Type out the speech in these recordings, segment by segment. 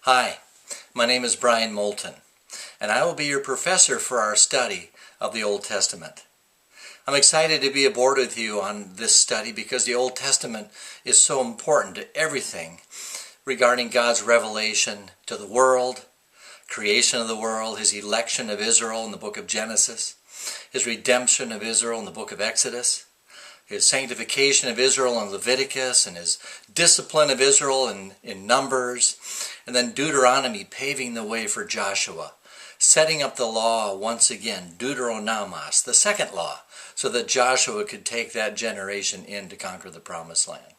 Hi, my name is Brian Moulton, and I will be your professor for our study of the Old Testament. I'm excited to be aboard with you on this study because the Old Testament is so important to everything regarding God's revelation to the world, creation of the world, His election of Israel in the book of Genesis, His redemption of Israel in the book of Exodus, His sanctification of Israel in Leviticus, and His discipline of Israel in Numbers, and then Deuteronomy paving the way for Joshua, setting up the law once again, Deuteronomos, the second law, so that Joshua could take that generation in to conquer the promised land.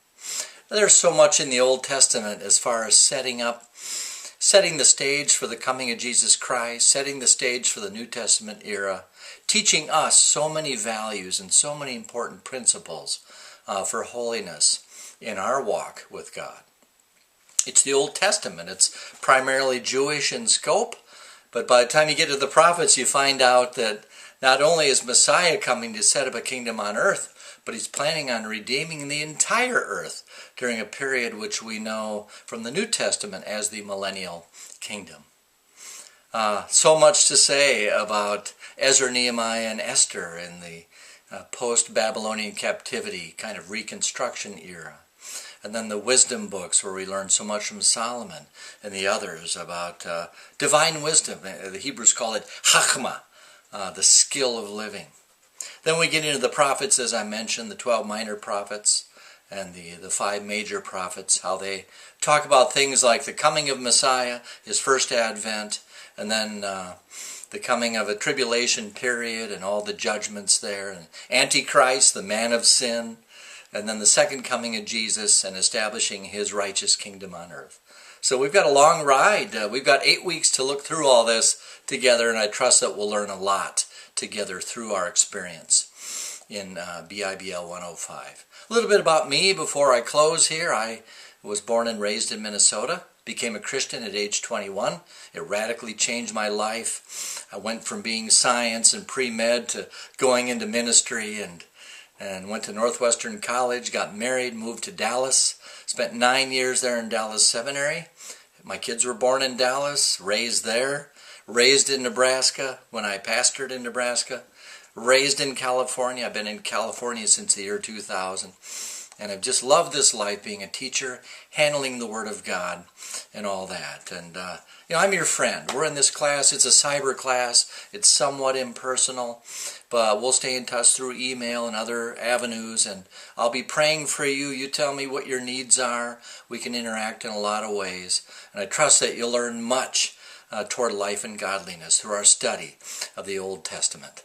There's so much in the Old Testament as far as setting the stage for the coming of Jesus Christ, setting the stage for the New Testament era, teaching us so many values and so many important principles for holiness in our walk with God. It's the Old Testament. It's primarily Jewish in scope, but by the time you get to the prophets, you find out that not only is Messiah coming to set up a kingdom on earth, but He's planning on redeeming the entire earth during a period which we know from the New Testament as the millennial kingdom. So much to say about Ezra, Nehemiah, and Esther in the post-Babylonian captivity kind of reconstruction era. And then the wisdom books where we learn so much from Solomon and the others about divine wisdom. The Hebrews call it chachma, the skill of living. Then we get into the prophets, as I mentioned, the 12 minor prophets and the 5 major prophets, how they talk about things like the coming of Messiah, His first advent, and then the coming of a tribulation period and all the judgments there, and Antichrist, the man of sin, and then the second coming of Jesus and establishing His righteous kingdom on earth. So we've got a long ride. We've got 8 weeks to look through all this together, and I trust that we'll learn a lot together through our experience in BIBL 105. A little bit about me before I close here. I was born and raised in Minnesota, became a Christian at age 21. It radically changed my life. I went from being science and pre-med to going into ministry and went to Northwestern College, got married, moved to Dallas, spent 9 years there in Dallas Seminary. My kids were born in Dallas, raised there, raised in Nebraska when I pastored in Nebraska, raised in California. I've been in California since the year 2000. And I've just loved this life, being a teacher, handling the Word of God, and all that. And, I'm your friend. We're in this class. It's a cyber class. It's somewhat impersonal, but we'll stay in touch through email and other avenues. And I'll be praying for you. You tell me what your needs are. We can interact in a lot of ways. And I trust that you'll learn much toward life and godliness through our study of the Old Testament.